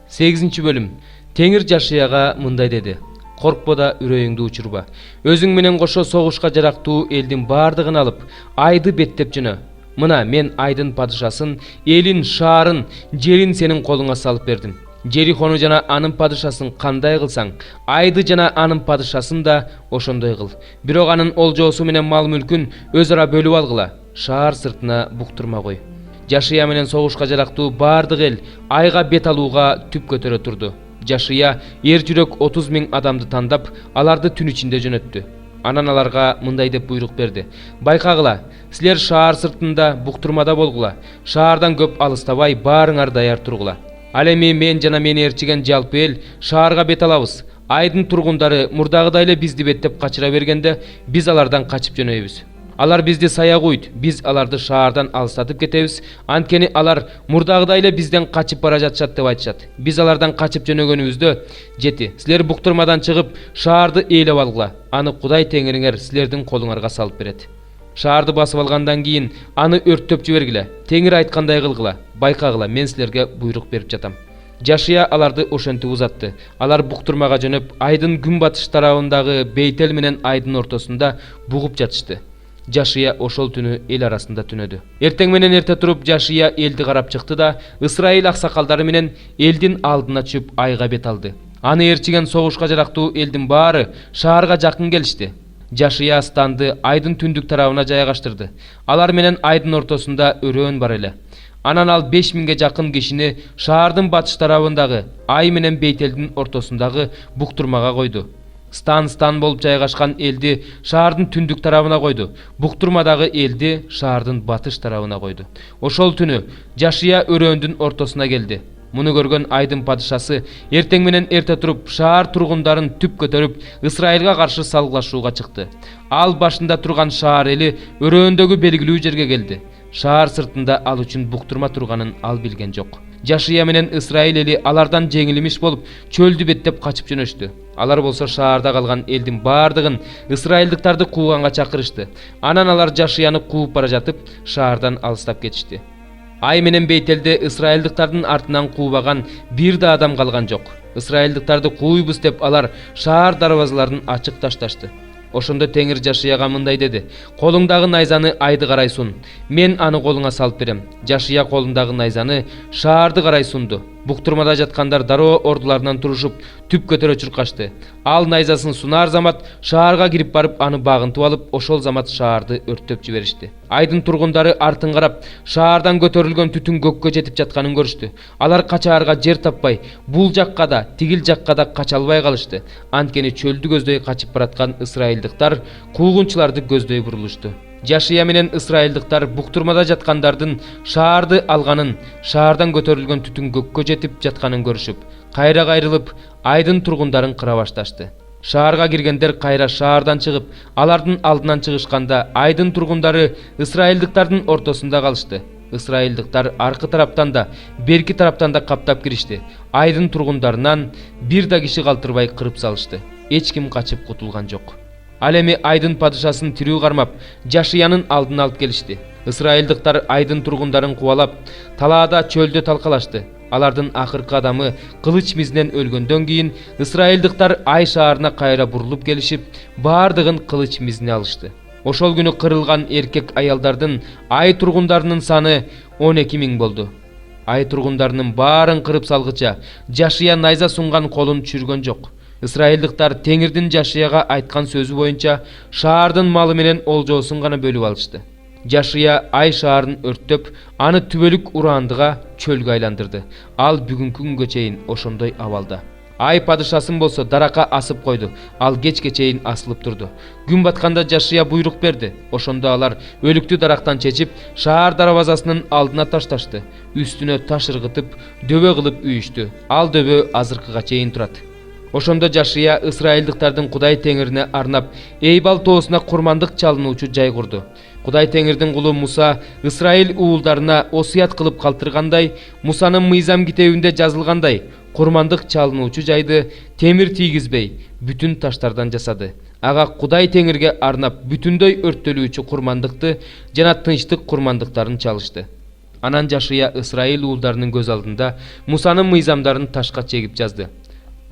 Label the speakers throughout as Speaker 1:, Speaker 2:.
Speaker 1: 8 bölüm. Теңир Жашыяга мындай деди: Коркпо да үрөйүңдү учурба. Өзүң менен кошо согушка жарактуу элдин бардыгын алып, айды беттеп жөнө. Мына мен айдын падышасын, элин, шаарын, жерин сенин колуңа салып бердим. Жерихону жана анын падышасын кандай кылсаң, айды жана анын падышасын да ошондой кыл. Бирок анын олжоосу менен мал мүлкүн өз ара бөлүп алгыла. Шаар сыртына буктурма кой. Жашыя менен согушка жарактуу бардык эл айга бет алууга түп көтөрө турду. Жашыя эр жүрөк 30 000 адамды тандап, аларды түн ичинде жөнөттү. Анан аларга мындай деп буйрук берди: Байкагыла, силер шаар сыртында буктурмада болгула. Шаардан көп алыстабай баарыңар даяр тургула. Ал эми мен жана мени ээрчиген жалпы эл шаарга бет алабыз. Айдын тургундары мурдагыдай эле бизди беттеп качыра бергенде биз алардан качып жөнөйбүз. Алар бизди сая куйт, биз аларды шаардан алыстатып кетебиз. Анткени алар мурдагыдай эле бизден качып бара жатышат деп айтышат. Биз алардан качып жөнөгөнүбүздө жети. Силер буктурмадан чыгып, шаарды ээлеп алгыла. Аны Кудай Теңириңер силердин колуңарга салып берет. Шаарды басып алгандан кийин аны өрттөп жибергиле. Теңир айткандай кылгыла. Байкагыла, мен силерге буйрук берип жатам. Жашыя аларды ошентип узатты. Алар буктурмага жөнөп, айдын күнбатыш тарабындагы Бейтел менен айдын ортосунда бугуп жатышты. Жашыя ошол түнү эл арасында түнөдү. Эртең менен эрте туруп Жашыя элди карап чыкты да Исраил аксакалдары менен элдин алдына түшүп айга бет алды. Аны ээрчиген согушка жарактуу элдин баары шаарга жакын келишти. Жашыя станды айдын түндүк тарабына жайгаштырды. Алар менен айдын ортосунда өрөөн бар эле. Анан ал 5000 жакын кишини шаардын батыш тарабындагы ай менен Бейтелдин ортосундагы буктурмага койду. Стан болуп жайгашкан элди шаардын түндүк тарабына койду. Буктурмадагы элди шаардын батыш тарабына койду. Ошол түнү Жашыя өрөөндүн ортосуна келди. Муну көргөн айдын падышасы эртең менен эрте туруп шаар тургундарын түп көтөрүп Исраилга каршы салгылашууга чыкты. Ал башында турган шаар эли өрөөндөгү белгилүү жерге келди. Шаар сыртында ал үчүн буктурма турганын ал билген жок. Жашыя менен Исраил эли алардан жеңилимиш болуп чөлдү беттеп качып жөнөштү. Алар болсо шаарда калган элдин бардыгын исраилдыктарды кууганга чакырышты. Анан алар Жашыяны кууп бара жатып шаардан алыстап кетишти. Ай менен Бейтелде исраилдыктардын артынан куубаган бир да адам калган жок. Исраилдыктарды кууйбуз деп алар шаар дарбазаларын ачык ташташты. Ошондо Теңир Жашыяга мындай деди: Колуңдагы найзаны айды карай сун. Мен аны колуңа салып берем. Жашыя колундагы найзаны шаарды карай сунду. Буктурмада жаткандар дароо ордуларынан турушуп түп көтөрө чуркашты. Ал найзасын сунар замат шаарга кирип барып аны багынтып алып, ошол замат шаарды өрттөп жиберишти. Айдын тургундары артын карап, шаардан көтөрүлгөн түтүн көккө жетип жатканын көрүштү. Алар качаарга жер таппай, бул жакка да, тигил жакка да кача албай калышты. Анткени чөлдү көздөй качып бараткан исраилдыктар куугунчуларды көздөй бурулушту. Жашыя менен исраилдыктар буктурмада жаткандардын шаарды алганын, шаардан көтөрүлгөн түтүн көккө жетип жатканын көрүшүп, кайра кайрылып, айдын тургундарын кыра башташты. Шаарга киргендер кайра шаардан чыгып, алардын алдынан чыгышканда айдын тургундары исраилдыктардын ортосунда калышты. Исраилдыктар аркы тараптан да, берки тараптан да каптап киришти. Айдын тургундарынан бир да киши калтырбай кырып салышты. Эч ким качып кутулган жок. Ал эми айдын падышасын тирүү кармап, Жашыянын алдын алып келишти. Исраилдыктар айдын тургундарын кубалап, талаада чөлдө талкалашты. Алардын акыркы адамы кылыч мизинен өлгөндөн кийин исраилдыктар ай шаарына кайра бурулуп келишип, бардыгын кылыч мизине алышты. Ошол күнү кырылган эркек аялдардын ай тургундарынын саны 12 000 болду. Ай тургундарынын баарын кырып салгыча Жашыя найза сунган колун чүргөн жок. Исраилдыктар Теңирдин Жашыяга айткан сөзү боюнча шаардын малы менен олжоосун гана бөлүп алышты. Жашыя ай шаарын өрттөп, аны түбөлүк урандыга чөлгө айландырды. Ал бүгүнкү күнгө чейин ошондой абалда. Ай падышасын болсо даракка асып койду. Ал кечке чейин асылып турду. Күн батканда Жашыя буйрук берди. Ошондо алар өлүктү дарактан чечип, шаар дарбазасынын алдына ташташты. Үстүнө таш ыргытып, дөбө кылып үйүштү. Ал дөбө азыркыга чейин турат. Ошондо Жашыя исраилдыктардын Кудай Теңирине арнап Эйбал тоосуна курмандык чалынуучу жай курду. Кудай Теңирдин кулу Муса Исраил уулдарына осуят кылып калтыргандай, Мусанын мыйзам китебинде жазылгандай, курмандык чалынуучу жайды темир тийгизбей, бүтүн таштардан жасады. Ага Кудай Теңирге арнап бүтүндөй өрттөлүүчү курмандыкты жана тынчтык курмандыктарын чалышты. Анан жашыя Ысрайыл уулдарынын көз алдында Мусанын мыйзамдарын ташка чегип жазды.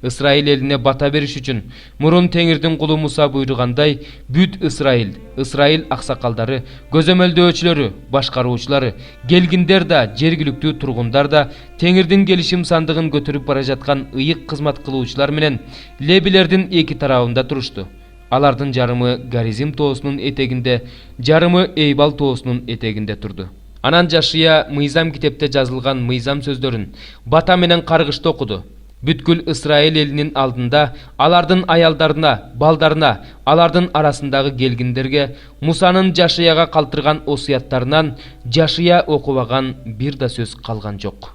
Speaker 1: Ысрайыл элине бата бериш үчүн мурун Теңирдин кулу Муса буйругандай бүт Ысрайыл аксакалдары, көзөмөлдөөчүлөрү, башкаруучулары, келгиндер да, жергиликтүү тургундар да Теңирдин келишим сандыгын көтөрүп бара жаткан ыйык кызмат кылуучулар менен Лебилердин эки тарабында турушту. Алардын жарымы Гаризим тоосунун этегинде, жарымы Эйбал тоосунун этегинде турду. Анан жашыя мыйзам китепте жазылган мыйзам сөздөрүн бата менен каргышты окуду. Бүткүл Ысрайыл элинин алдында алардын аялдарына, балдарына, алардын арасындагы келгиндерге Мусанын жашыяга калтырган осуяттарынан жашыя окубаган бир да сөз калган жок.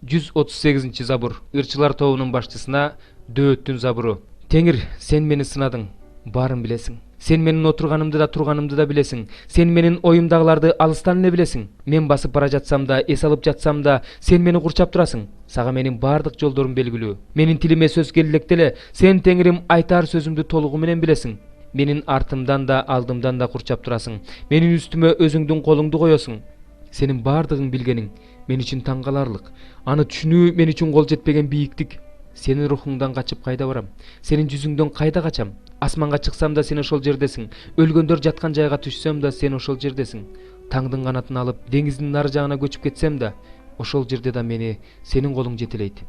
Speaker 1: 138 забур. Ырчылар тобунун башчысына Дөөттүн забуру. Теңир, сен мени сынадың, баарын билесиң. Сен менин отурганымды да турганымды да билесиң. Сен менин оюмдагыларды алыстан эле билесиң. Мен басып бара жатсам да, эс алып жатсам да, сен мени курчап турасың. Сага менин бардык жолдорум белгилүү. Менин тилиме сөз келилекте эле, сен Теңирим айтар сөзүмдү толугу менен билесиң. Менин артымдан да, алдымдан да курчап турасың. Менин үстүмө өзүңдүн колуңду коесуң. Сенин бардыгын билгениң мен үчүн таң каларлык. Аны түшүнүү мен үчүн кол жетпеген бийиктик. Сенин рухуңдан качып кайда барам? Сенин жүзүңдөн кайда качам? Асманга чыксам да сен ошол жердесиң. Өлгөндөр жаткан жайга түшсөм да сен ошол жердесиң. Таңдын канатын алып деңиздин нары жагына көчүп кетсем да ошол жерде да мени сенин колуң жетелейт.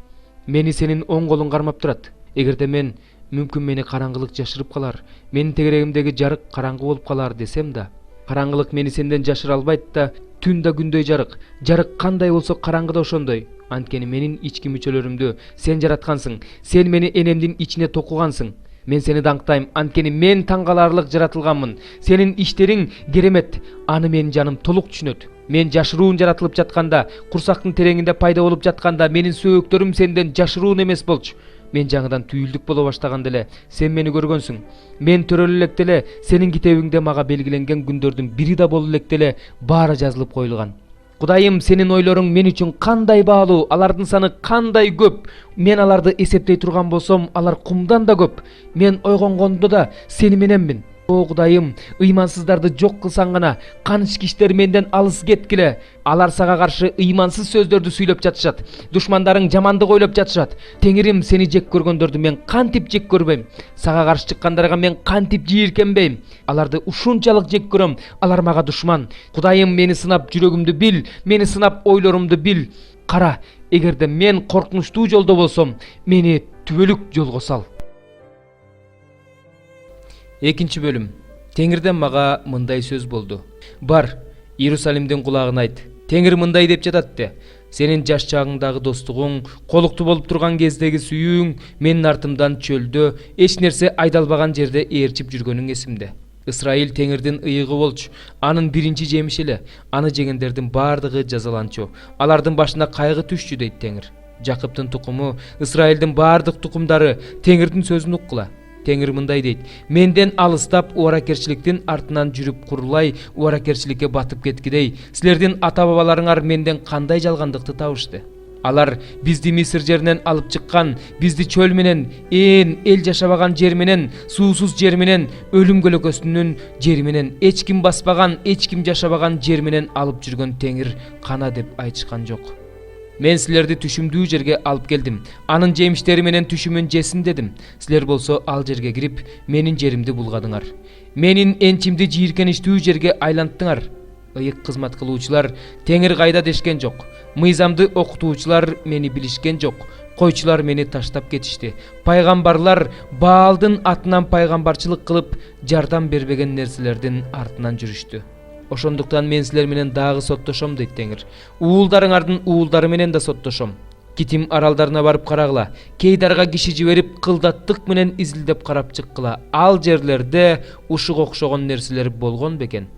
Speaker 1: Мени сенин оң колуң кармап турат. Эгерде мен мүмкүн мени караңгылык жашырып калар, менин тегерегимдеги жарык караңгы болуп калар десем да, караңгылык мени сенден жашыра албайт да, түн да күндөй жарык. Жарык кандай болсо караңгы да ошондой. Анткени менин ички мүчөлөрүмдү сен жараткансың. Сен мени энемдин ичине токугансың. Мен сени даңктайм, анткени мен таң каларлык жаратылганмын. Сенин иштериң керемет. Аны менин жаным толук түшүнөт. Мен жашыруун жаратылып жатканда, курсактын тереңинде пайда болуп жатканда менин сөөктөрүм сенден жашыруун эмес болчу. Мен жаңыдан түйүлдүк боло баштаганда эле сен мени көргөнсүң. Мен төрөлө электе эле сенин китебиңде мага белгиленген күндөрдүн бири да боло электе эле баары жазылып коюлган. Кудайым, сенин ойлоруң мен үчүн кандай баалуу, алардын саны кандай көп. Мен аларды эсептей турган болсом, алар кумдан да көп. Мен ойгонгондо да сени мененмин. О Кудайым, ыймансыздарды жок кылсаң гана, каныч киштер менден алыс кеткиле. Алар сага каршы ыймансыз сөздөрдү сүйлөп жатышат. Душмандарың жамандык ойлоп жатышат. Теңирим, сени жек көргөндөрдү мен кантип жек көрбөйм? Сага каршы чыккандарга мен кантип жийиркенбейм? Аларды ушунчалык жек көрөм. Алар мага душман. Кудайым, мени сынап жүрөгүмдү бил, мени сынап ойлорумду бил. Кара, эгерде мен коркунучтуу жолдо болсом, мени түбөлүк жолго сал. Экинчи бөлүм. Теңирден мага мындай сөз болду. Бар, Иерусалимдин кулагына айт. Теңир мындай деп жатат де. Сенин жаш чагыңдагы достугуң, колуктуу болуп турган кездеги сүйүүң менин артымдан чөлдө, эч нерсе айдалбаган жерде ээрчип жүргөнүң эсимде. Ысрайыл Теңирдин ыйыгы болчу. Анын биринчи жемиши эле. Аны жегендердин бардыгы жазаланчу. Алардын башына кайгы түшчү дейт Теңир. Жакыптын тукуму, Ысрайылдын бардык тукумдары Теңирдин сөзүн уккула. Теңир мындай дейт: менден алыстап убаракерчиликтин артынан жүрүп курулай, убаракерчиликке батып кеткидей, силердин ата-бабаларыңар менден кандай жалгандыкты табышты? Алар бизди Мисыр жеринен алып чыккан, бизди чөл менен, эл жашабаган жер менен, суусуз жер менен, өлүм көлөкөсүнүн жери менен, эч ким баспаган, эч ким жашабаган жер менен алып жүргөн Теңир кана деп айтышкан жок. Мен силерди түшүмдүү жерге алып келдим. Анын жемиштери менен түшүмүн жесин дедим. Силер болсо ал жерге кирип, менин жеримди булгадыңар. Менин энчимди жийиркеничтүү жерге айланттыңар. Ыйык кызмат кылуучулар Теңир кайда дешкен жок. Мыйзамды окутуучулар мени билишкен жок. Койчулар мени таштап кетишти. Пайгамбарлар Баалдын атынан пайгамбарчылык кылып, жардам бербеген нерселердин артынан жүрүштү. Ошондуктан мен силер менен дагы соттошом дейт Теңир. Уулдарыңардын уулдары менен да соттошом. Китим аралдарына барып карагыла. Кейдарга киши жиберип, кылдаттык менен изилдеп карап чыккыла. Ал жерлерде ушуга окшогон нерселер болгон бекен.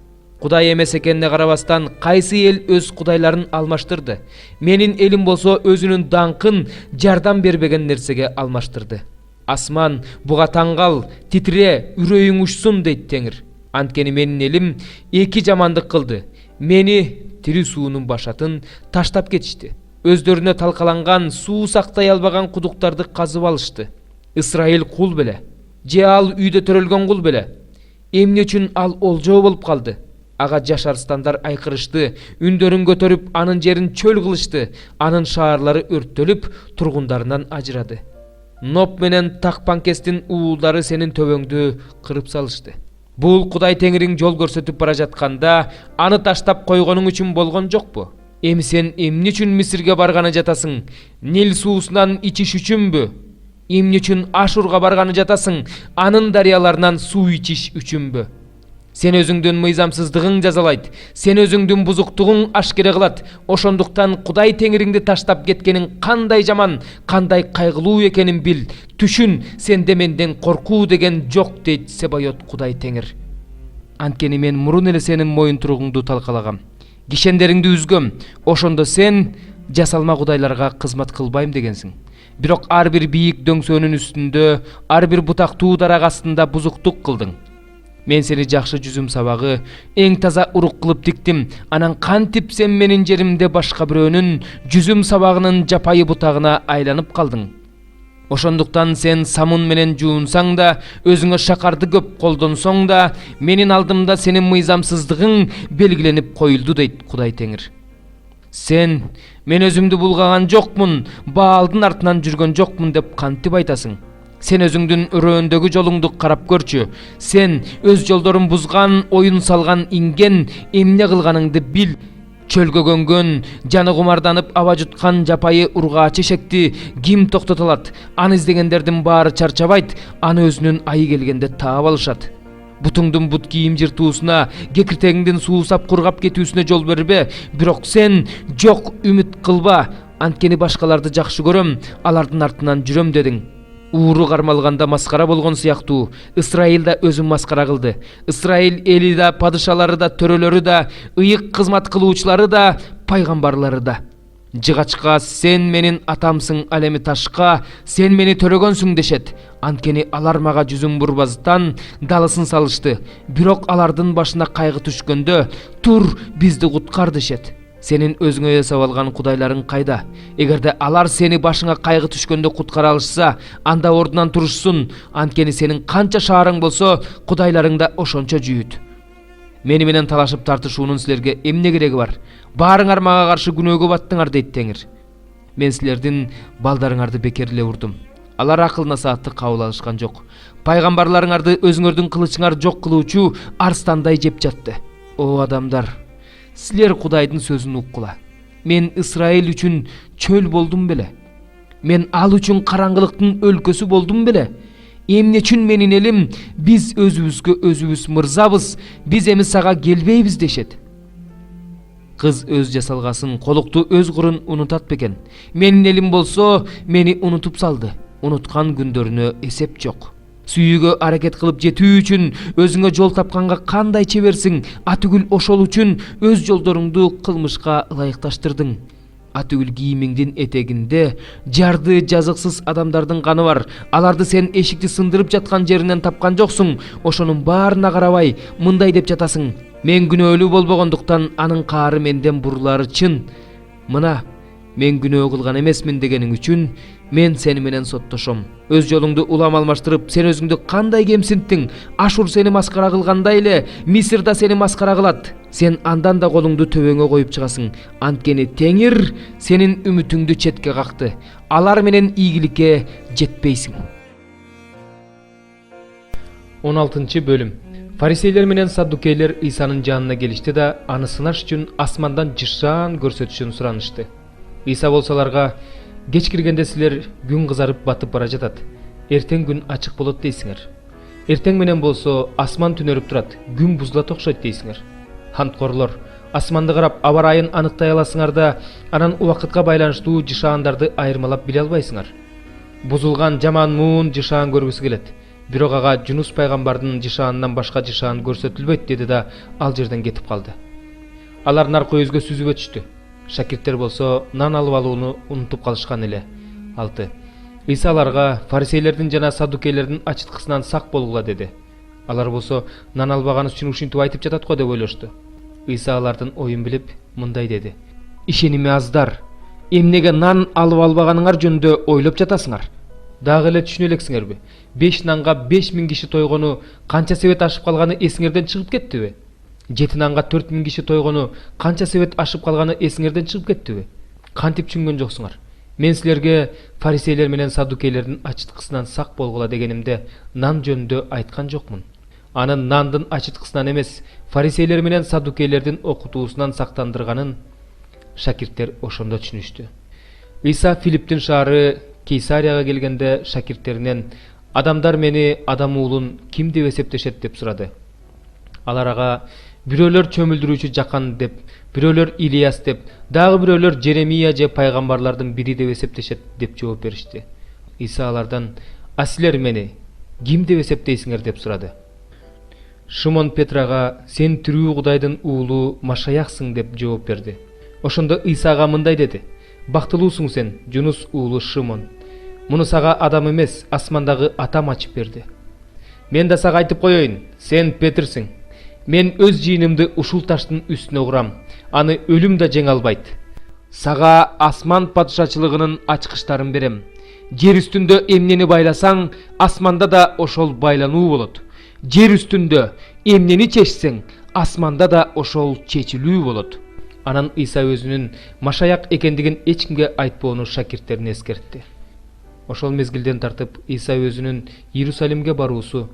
Speaker 1: Кудай эмес экенине карабастан, кайсы эл өз кудайларын алмаштырды. Менин элим болсо өзүнүн даңкын жардам бербеген нерсеге алмаштырды. Асман буга таңгал, титире, үрөйүң учсун дейт Теңир. Анткени менин элим эки жамандык кылды. Мени тири суунун башатын таштап кетишти. Өздөрүнө талкаланган, суу сактай албаган кудуктарды казып алышты. Ысрайыл кул беле? Же ал үйдө төрөлгөн кул беле? Эмне үчүн ал олжоо болуп калды? Ага жаш арстандар айкырышты, үндөрүн көтөрүп анын жерин чөл кылышты, анын шаарлары өрттөлүп, тургундарынан ажырады. Ноп менен Такпанкестин уулдары сенин төбөңдү кырып салышты. Бул Кудай Теңириң жол көрсөтүп бара жатканда аны таштап койгонуң үчүн болгон жокпу? Эми сен эмне үчүн Мисирге барганы жатасың? Нил суусунан ичиш үчүнбү? Эмне үчүн Ашурга барганы жатасың? Анын дарыяларынан суу ичиш үчүнбү? Сен өзүңдүн мыйзамсыздыгың жазалайт, сен өзүңдүн бузуктугуң ашкере кылат. Ошондуктан Кудай Теңириңди таштап кеткениң кандай жаман, кандай кайгылуу экенин бил. Түшүн, сенде менден коркуу деген жок дейт Себайот Кудай Теңир. Анткени мен мурун эле сенин моюнтуругуңду талкалагам, кишендериңди үзгөм. Ошондо сен жасалма кудайларга кызмат кылбайм дегенсиң. Бирок ар бир бийик дөңсөөнүн үстүндө, ар бир бутактуу дарак астында бузуктук кылдың. Мен сени жакшы жүзүм сабагы, эң таза урук кылып тиктим. Анан кантип сен менин жеримде башка бирөөнүн жүзүм сабагынын жапайы бутагына айланып калдың? Ошондуктан сен самун менен жуунсаң да, өзүңө шакарды көп колдонсоң да, менин алдымда сенин мыйзамсыздыгың белгиленип коюлду дейт Кудай Теңир. Сен мен өзүмдү булгаган жокмун, Баалдын артынан жүргөн жокмун деп кантип айтасың? Сен өзүңдүн өрөөндөгү жолуңду карап көрчү. Сен өз жолдорун бузган, оюн салган инген, эмне кылганыңды бил. Чөлгө көнгөн, жаны кумарданып аба жуткан жапайы ургаачы эшекти ким токтото алат? Аны издегендердин баары чарчабайт, аны өзүнүн айы келгенде таап алышат. Бутуңдун бут кийим жыртуусуна, кекиртегиңдин суусап кургап кетүүсүнө жол бербе. Бирок сен жок үмүт кылба, анткени башкаларды жакшы көрөм, алардын артынан жүрөм дедиң. Ууру кармалганда маскара болгон сыяктуу, Исраил да өзүн маскара кылды. Исраил эли да, падышалары да, төрөлөрү да, ыйык кызмат кылуучулары да, пайгамбарлары да. Жыгачка сен менин атамсың, ал эми ташка сен мени төрөгөнсүң дешет. Анткени алар мага жүзүн бурбастан далысын салышты. Бирок алардын башына кайгы түшкөндө, тур бизди куткар дешет. Сенин өзүңө жасап алган кудайларың кайда? Эгерде алар сени башыңа кайгы түшкөндө куткара алышса, анда ордунан турушсун. Анткени сенин канча шаарың болсо, кудайларың да ошончо жүйүт. Мени менен талашып тартышуунун силерге эмне кереги бар? Баарыңар мага каршы күнөөгө баттыңар дейт Теңир. Мен силердин балдарыңарды бекер эле урдум. Алар акыл насаатты кабыл алышкан жок. Пайгамбарларыңарды өзүңөрдүн кылычыңар жок кылуучу арстандай жеп жатты. О адамдар, силер Кудайдын сөзүн уккула. Мен Исраил үчүн чөл болдум беле? Мен ал үчүн караңгылыктын өлкөсү болдум беле? Эмне үчүн менин элим биз өзүбүзгө өзүбүз мырзабыз, биз эми сага келбейбиз дешет. Кыз өз жасалгасын, колукту өз курун унутат бекен. Менин элим болсо мени унутуп салды. Унуткан күндөрүнө эсеп жок. Сүйүүгө аракет кылып жетүү үчүн өзүңө жол тапканга кандай чеберсиң, атүгүл ошол үчүн өз жолдоруңду кылмышка ылайыкташтырдың. Атүгүл кийимиңдин этегинде жарды жазыксыз адамдардын каны бар. Аларды сен эшикти сындырып жаткан жеринен тапкан жоксуң. Ошонун баарына карабай мындай деп жатасың: мен күнөөлүү болбогондуктан анын каары менден бурулары чын. Мына, мен күнөө кылган эмесмин дегениң үчүн мен сени менен соттошом. Өз жолуңду улам алмаштырып, сен өзүңдү кандай кемсинттиң? Ашур сени маскара кылгандай эле, Мисир да сени маскара кылат. Сен андан да колуңду төбөңө коюп чыгасың. Анткени Теңир сенин үмүтүңдү четке какты. Алар менен ийгиликке жетпейсиң. 16 бөлүм. Фарисейлер менен саддукейлер Исанын жанына келишти да аны сынаш үчүн асмандан жышаан көрсөтүшүн суранышты. Иса болсо аларга: кеч киргенде силер күн кызарып батып бара жатат, эртең күн ачык болот дейсиңер. Эртең менен болсо асман түнөрүп турат, күн бузулат окшойт дейсиңер. Ханткорлор, асманды карап аба ырайын аныктай аласыңар да, анан убакытка байланыштуу жышаандарды айырмалап биле албайсыңар. Бузулган жаман муун жышаан көргүсү келет. Бирок ага Жунус пайгамбардын жышаанынан башка жышаан көрсөтүлбөйт деди да ал жерден кетип калды. Алар наркы өзгө сүзүп өтүштү. Шакирттер болсо нан алып алууну унутуп калышкан эле. 6. Иса аларга фарисейлердин жана саддукейлердин ачыткысынан сак болгула деди. Алар болсо нан албаганы үчүн ушинтип айтып жатат го деп ойлошту. Иса алардын оюн билип мындай деди: ишеними аздар, эмнеге нан алып албаганыңар жөнүндө ойлоп жатасыңар? Дагы эле түшүнө элексиңерби? 5 нанга 5000 киши тойгону канча себет ашып калганы эсиңерден чыгып кеттиби? Жетинанга 4000 киши тойгону канча себет ашып калганы эсиңерден чыгып кеттиби? Кантип түшүнгөн жоксуңар? Мен силерге фарисейлер менен садукейлердин ачыткысынан сак болгула дегенимде нан жөнүндө айткан жокмун. Анын нандын ачыткысынан эмес, фарисейлер менен садукейлердин окутуусунан сактандырганын шакирттер ошондо түшүнүштү. Иса Филипптин шаары Кейсарияга келгенде шакирттеринен адамдар мени адам уулун ким деп эсептешет деп сурады. Алар ага бирөөлөр чөмүлдүрүүчү Жакан деп, бирөөлөр Илияс деп, дагы бирөөлөр Жеремия же пайгамбарлардын бири деп эсептешет деп жооп беришти. Иса алардан: "А силер мени ким деп эсептейсиңер?" деп сурады. Шимон Петрага: "Сен тирүү Кудайдын уулу Машаяксың" деп жооп берди. Ошондо Исага мындай деди: "Бактылуусуң сен, Жунус уулу Шимон. Муну сага адам эмес, асмандагы Атам ачып берди. Мен да сага айтып коеюн, сен Петрсиң. Мен өз жыйынымды ушул таштын үстүнө курам. Аны өлүм да жеңе албайт. Сага асман падышачылыгынын ачкычтарын берем. Жер үстүндө эмнени байласаң, асманда да ошол байлануу болот. Жер үстүндө эмнени чечсең, асманда да ошол чечилүү болот." Анан Иса өзүнүн Машаяк экендигин эч кимге айтпоону шакирттерине эскертти. Ошол мезгилден тартып Иса өзүнүн Иерусалимге баруусу,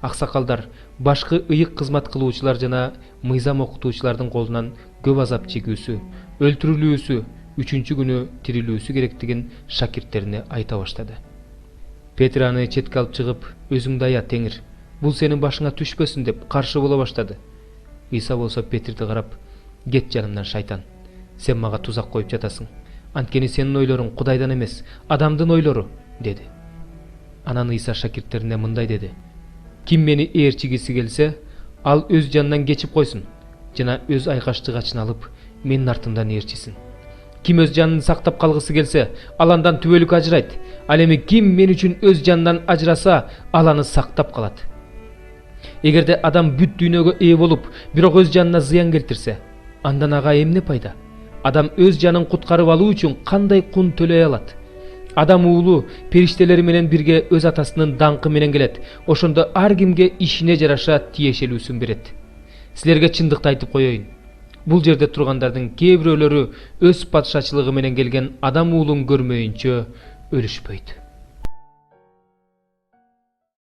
Speaker 1: аксакалдар, башкы ыйык кызмат кылуучулар жана мыйзам окутуучулардын колунан көп азап чегүүсү, өлтүрүлүүсү, 3-күнү күнү тирилүүсү керектигин шакирттерине айта баштады. Петр аны четке алып чыгып: "Өзүңдү ая, Теңир, бул сенин башыңа түшпөсүн" деп каршы боло баштады. Иса болсо Петрди карап: "Кет жанымдан, шайтан. Сен мага тузак коюп жатасың. Анткени сенин ойлоруң Кудайдан эмес, адамдын ойлору" деди. Анан Иса шакирттерине мындай деди: "Ким мени ээрчигиси келсе, ал өз жанынан кечип койсун жана өз айкаштыгачын алып, менин артымдан ээрчисин. Ким өз жанын сактап калгысы келсе, ал андан түбөлүк ажырайт. Ал эми ким мен үчүн өз жанынан ажыраса, ал аны сактап калат. Эгерде адам бүт дүйнөгө ээ болуп, бирок өз жанына зыян келтирсе, андан ага эмне пайда? Адам өз жанын куткарып алуу үчүн кандай кун төлөй алат? Адам уулу периштелери менен бирге өз атасынын даңкы менен келет. Ошондо ар кимге ишине жараша тиешелүүсүн берет. Силерге чындыкты айтып коеюн. Бул жерде тургандардын кээ бирөөлөрү өз падышачылыгы менен келген адам уулун көрмөйүнчө өлүшпөйт."